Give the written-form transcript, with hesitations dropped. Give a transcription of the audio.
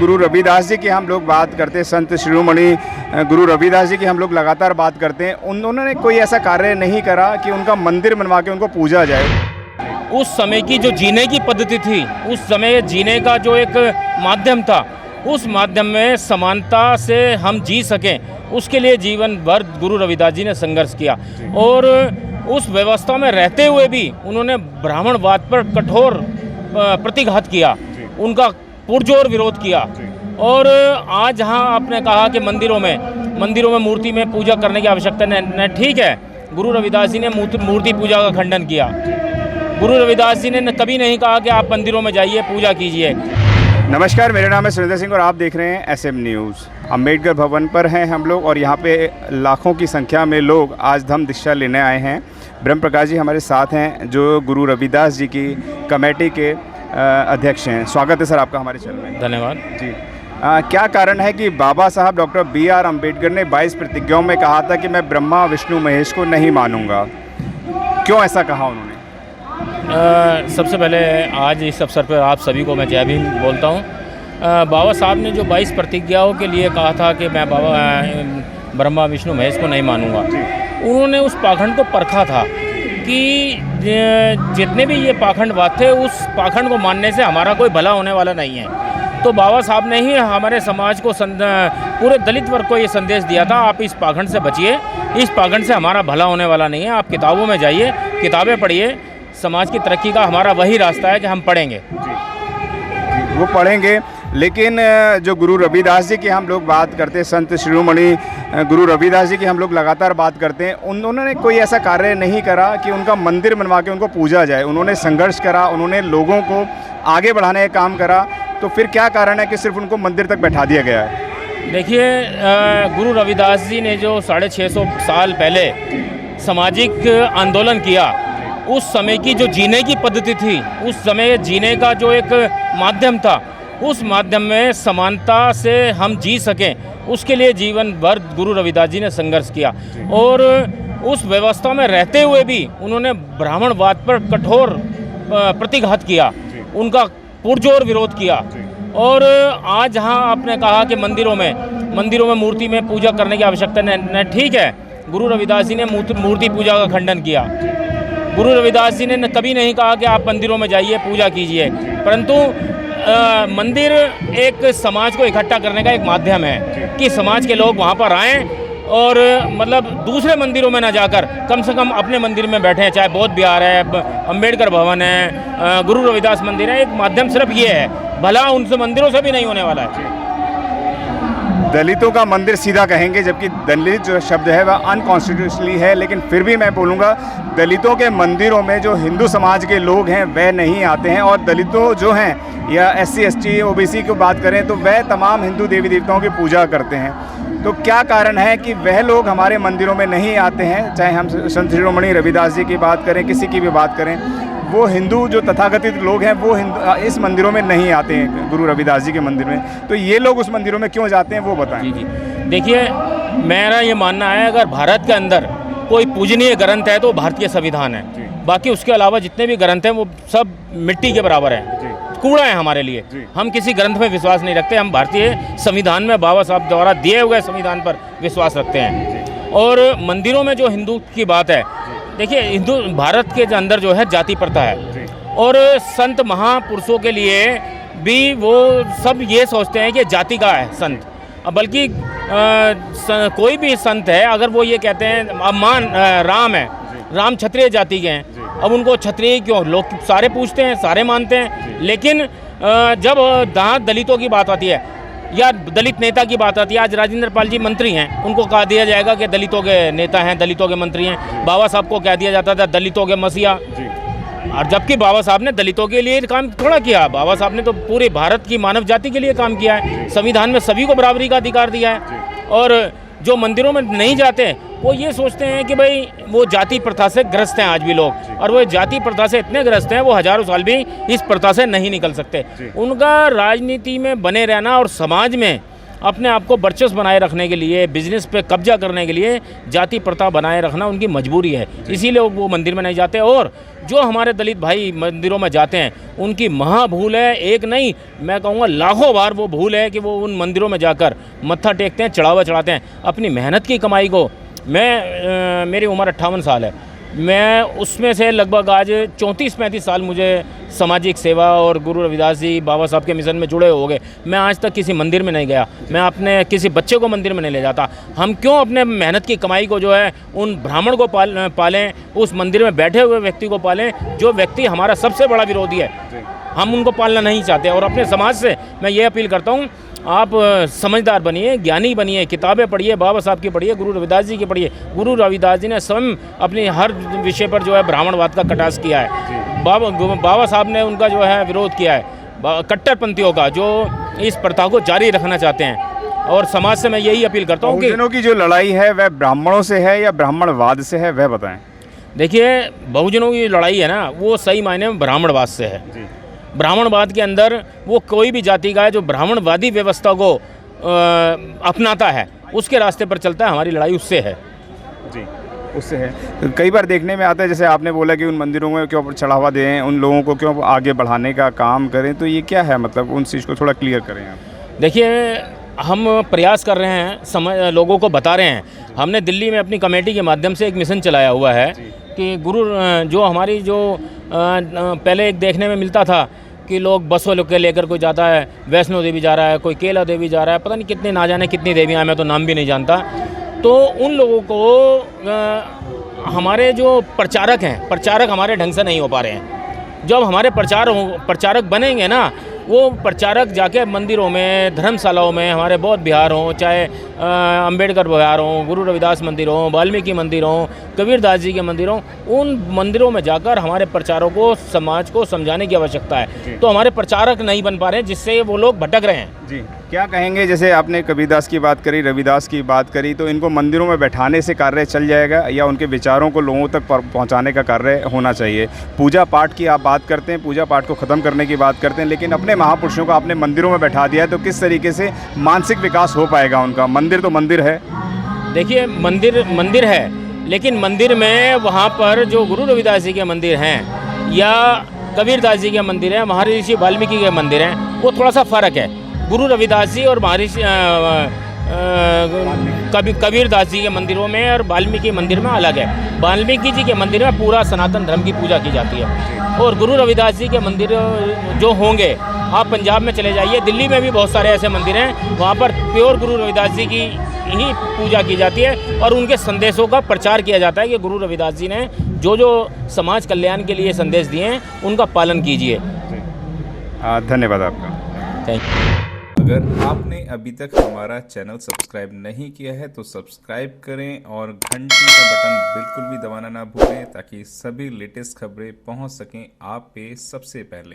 गुरु रविदास जी की हम लोग बात करते हैं, संत शिरोमणि गुरु रविदास जी की हम लोग लगातार बात करते हैं। उन्होंने कोई ऐसा कार्य नहीं करा कि उनका मंदिर बनवा के उनको पूजा जाए। उस समय की जो जीने की पद्धति थी, उस समय जीने का जो एक माध्यम था, उस माध्यम में समानता से हम जी सकें, उसके लिए जीवन भर गुरु रविदास जी ने संघर्ष किया। और उस व्यवस्था में रहते हुए भी उन्होंने ब्राह्मणवाद पर कठोर प्रतिघात किया, उनका पुरजोर विरोध किया। और आज जहाँ आपने कहा कि मंदिरों में मूर्ति में पूजा करने की आवश्यकता नहीं, ठीक है, गुरु रविदास जी ने मूर्ति पूजा का खंडन किया। गुरु रविदास जी ने कभी नहीं कहा कि आप मंदिरों में जाइए, पूजा कीजिए। नमस्कार, मेरा नाम है सुरेंद्र सिंह और आप देख रहे हैं SM न्यूज़। अम्बेडकर भवन पर हैं हम लोग और यहाँ पे लाखों की संख्या में लोग आज धम्म दीक्षा लेने आए हैं। ब्रह्म प्रकाश जी हमारे साथ हैं, जो गुरु रविदास जी की कमेटी के अध्यक्ष हैं। स्वागत है सर आपका हमारे चैनल में। धन्यवाद जी। क्या कारण है कि बाबा साहब डॉक्टर BR अम्बेडकर ने 22 प्रतिज्ञाओं में कहा था कि मैं ब्रह्मा विष्णु महेश को नहीं मानूंगा? क्यों ऐसा कहा उन्होंने? सबसे पहले आज इस अवसर पर आप सभी को मैं जय भीम बोलता हूँ। बाबा साहब ने जो 22 प्रतिज्ञाओं के लिए कहा था कि मैं ब्रह्मा विष्णु महेश को नहीं मानूंगा, उन्होंने उस पाखंड को परखा था कि जितने भी ये पाखंडवाद थे, उस पाखंड को मानने से हमारा कोई भला होने वाला नहीं है। तो बाबा साहब ने ही हमारे समाज को पूरे दलित वर्ग को ये संदेश दिया था, आप इस पाखंड से बचिए, इस पाखंड से हमारा भला होने वाला नहीं है। आप किताबों में जाइए, किताबें पढ़िए, समाज की तरक्की का हमारा वही रास्ता है कि हम पढ़ेंगे। जी, वो पढ़ेंगे। लेकिन जो गुरु रविदास जी की हम लोग बात करते हैं, संत शिरोमणि गुरु रविदास जी की हम लोग लगातार बात करते हैं। उन्होंने कोई ऐसा कार्य नहीं करा कि उनका मंदिर बनवा के उनको पूजा जाए। उन्होंने संघर्ष करा, उन्होंने लोगों को आगे बढ़ाने का काम करा। तो फिर क्या कारण है कि सिर्फ उनको मंदिर तक बैठा दिया गया है? देखिए, गुरु रविदास जी ने जो 650 साल पहले सामाजिक आंदोलन किया, उस समय की जो जीने की पद्धति थी, उस समय जीने का जो एक माध्यम था, उस माध्यम में समानता से हम जी सकें, उसके लिए जीवन भर गुरु रविदास जी ने संघर्ष किया। और उस व्यवस्था में रहते हुए भी उन्होंने ब्राह्मणवाद पर कठोर प्रतिघात किया, उनका पुरजोर विरोध किया। और आज जहाँ आपने कहा कि मंदिरों में मूर्ति में पूजा करने की आवश्यकता नहीं, ठीक है, गुरु रविदास जी ने मूर्ति पूजा का खंडन किया। गुरु रविदास जी ने कभी नहीं कहा कि आप मंदिरों में जाइए, पूजा कीजिए, परंतु मंदिर एक समाज को इकट्ठा करने का एक माध्यम है कि समाज के लोग वहाँ पर आएँ और मतलब दूसरे मंदिरों में ना जाकर कम से कम अपने मंदिर में बैठें, चाहे बौद्ध विहार है, अम्बेडकर भवन है, गुरु रविदास मंदिर है। एक माध्यम सिर्फ ये है, भला उनसे मंदिरों से भी नहीं होने वाला है। दलितों का मंदिर सीधा कहेंगे, जबकि दलित जो शब्द है वह अनकॉन्स्टिट्यूशनली है, लेकिन फिर भी मैं बोलूँगा दलितों के मंदिरों में जो हिंदू समाज के लोग हैं वह नहीं आते हैं। और दलितों जो हैं या SC ST OBC की बात करें तो वह तमाम हिंदू देवी देवताओं की पूजा करते हैं। तो क्या कारण है कि वह लोग हमारे मंदिरों में नहीं आते हैं? चाहे हम संत शिरोमणि रविदास जी की बात करें, किसी की भी बात करें, वो हिंदू जो तथाकथित लोग हैं वो इस मंदिरों में नहीं आते हैं, गुरु रविदास जी के मंदिर में। तो ये लोग उस मंदिरों में क्यों जाते हैं, वो बताएं। जी, देखिए, मेरा ये मानना है, अगर भारत के अंदर कोई पूजनीय ग्रंथ है तो भारतीय संविधान है। बाकी उसके अलावा जितने भी ग्रंथ हैं वो सब मिट्टी के बराबर हैं, कूड़ा है हमारे लिए। हम किसी ग्रंथ में विश्वास नहीं रखते, हम भारतीय संविधान में बाबा साहब द्वारा दिए हुए संविधान पर विश्वास रखते हैं। और मंदिरों में जो हिंदू की बात है, देखिए, हिंदू भारत के अंदर जो है जाति प्रथा है, और संत महापुरुषों के लिए भी वो सब ये सोचते हैं कि जाति का है संत। बल्कि कोई भी संत है, अगर वो ये कहते हैं, अब राम है, राम क्षत्रिय जाति के हैं, अब उनको क्षत्रिय क्यों? लोग सारे पूछते हैं, सारे मानते हैं। लेकिन जब दलितों की बात आती है या दलित नेता की बात आती है, आज राजेंद्र पाल जी मंत्री हैं, उनको कह दिया जाएगा कि दलितों के नेता हैं, दलितों के मंत्री हैं। बाबा साहब को कह दिया जाता था दलितों के मसीहा। और जबकि बाबा साहब ने दलितों के लिए काम थोड़ा किया, बाबा साहब ने तो पूरे भारत की मानव जाति के लिए काम किया है। संविधान में सभी को बराबरी का अधिकार दिया है। और जो मंदिरों में नहीं जाते वो ये सोचते हैं कि भाई वो जाति प्रथा से ग्रस्त हैं आज भी लोग, और वो जाति प्रथा से इतने ग्रस्त हैं वो हजारों साल भी इस प्रथा से नहीं निकल सकते। उनका राजनीति में बने रहना और समाज में अपने आप को वर्चस्व बनाए रखने के लिए, बिजनेस पे कब्जा करने के लिए जाति प्रथा बनाए रखना उनकी मजबूरी है, इसीलिए वो मंदिर में नहीं जाते। और जो हमारे दलित भाई मंदिरों में जाते हैं उनकी महा भूल है, एक नहीं मैं कहूँगा लाखों बार वो भूल है कि वो उन मंदिरों में जाकर मत्था टेकते हैं, चढ़ावा चढ़ाते हैं अपनी मेहनत की कमाई को। मेरी उम्र 58 साल है, मैं उसमें से लगभग आज 34-35 साल मुझे सामाजिक सेवा और गुरु रविदास जी बाबा साहब के मिशन में जुड़े हो गए। मैं आज तक किसी मंदिर में नहीं गया, मैं अपने किसी बच्चे को मंदिर में नहीं ले जाता। हम क्यों अपने मेहनत की कमाई को जो है उन ब्राह्मण को पालें, उस मंदिर में बैठे हुए व्यक्ति को पालें जो व्यक्ति हमारा सबसे बड़ा विरोधी है, हम उनको पालना नहीं चाहते। और अपने समाज से मैं ये अपील करता हूँ, आप समझदार बनिए, ज्ञानी बनिए, किताबें पढ़िए, बाबा साहब की पढ़िए, गुरु रविदास जी की पढ़िए। गुरु रविदास जी ने स्वयं अपनी हर विषय पर जो है ब्राह्मणवाद का कटाक्ष किया है। बाबा साहब ने उनका जो है विरोध किया है कट्टरपंथियों का, जो इस प्रथा को जारी रखना चाहते हैं। और समाज से मैं यही अपील करता हूँ कि बहुजनों की जो लड़ाई है वह ब्राह्मणों से है या ब्राह्मणवाद से है, वह बताएं। देखिए, बहुजनों की लड़ाई है ना, वो सही मायने में ब्राह्मणवाद से है। ब्राह्मणवाद के अंदर वो कोई भी जाति का है जो ब्राह्मणवादी व्यवस्था को अपनाता है, उसके रास्ते पर चलता है। हमारी लड़ाई उससे है जी, उससे है। तो कई बार देखने में आता है, जैसे आपने बोला कि उन मंदिरों में क्यों चढ़ावा दें, उन लोगों को क्यों आगे बढ़ाने का काम करें, तो ये क्या है, मतलब उन चीज़ को थोड़ा क्लियर करें आप। देखिए, हम प्रयास कर रहे हैं, लोगों को बता रहे हैं। हमने दिल्ली में अपनी कमेटी के माध्यम से एक मिशन चलाया हुआ है कि गुरु जो हमारी जो पहले एक देखने में मिलता था कि लोग बसों के लेकर कोई जाता है, वैष्णो देवी जा रहा है, कोई केला देवी जा रहा है, पता नहीं कितने ना जाने कितनी देवियाँ, मैं तो नाम भी नहीं जानता। तो उन लोगों को हमारे जो प्रचारक हमारे ढंग से नहीं हो पा रहे हैं। जब हमारे प्रचारक बनेंगे ना, वो प्रचारक जाके मंदिरों में, धर्मशालाओं में, हमारे बौद्ध विहार हों, चाहे अंबेडकर विहार हों, गुरु रविदास मंदिर हों, वाल्मीकि मंदिर हों, कबीरदास जी के मंदिर हों, उन मंदिरों में जाकर हमारे प्रचारों को, समाज को समझाने की आवश्यकता है। तो हमारे प्रचारक नहीं बन पा रहे हैं, जिससे वो लोग भटक रहे हैं। जी, क्या कहेंगे, जैसे आपने कबीरदास की बात करी, रविदास की बात करी, तो इनको मंदिरों में बैठाने से कार्य चल जाएगा या उनके विचारों को लोगों तक पहुंचाने का कार्य होना चाहिए? पूजा पाठ की आप बात करते हैं, पूजा पाठ को ख़त्म करने की बात करते हैं, लेकिन अपने महापुरुषों को आपने मंदिरों में बैठा दिया है, तो किस तरीके से मानसिक विकास हो पाएगा उनका? मंदिर तो मंदिर है। देखिए, मंदिर है, लेकिन मंदिर में वहाँ पर जो गुरु रविदास जी के मंदिर हैं या कबीरदास जी के मंदिर हैं, महर्षि वाल्मीकि के मंदिर हैं, वो थोड़ा सा फ़र्क है। गुरु रविदास जी और महर्षि कबीरदास जी के मंदिरों में और वाल्मीकि मंदिर में अलग है। वाल्मीकि जी के मंदिर में पूरा सनातन धर्म की पूजा की जाती है, और गुरु रविदास जी के मंदिर जो होंगे, आप पंजाब में चले जाइए, दिल्ली में भी बहुत सारे ऐसे मंदिर हैं, वहाँ पर प्योर गुरु रविदास जी की ही पूजा की जाती है और उनके संदेशों का प्रचार किया जाता है कि गुरु रविदास जी ने जो जो समाज कल्याण के लिए संदेश दिए हैं उनका पालन कीजिए। धन्यवाद आपका। Thank you. अगर आपने अभी तक हमारा चैनल सब्सक्राइब नहीं किया है तो सब्सक्राइब करें और घंटी का बटन बिल्कुल भी दबाना ना भूलें, ताकि सभी लेटेस्ट खबरें पहुंच सकें आप पे सबसे पहले।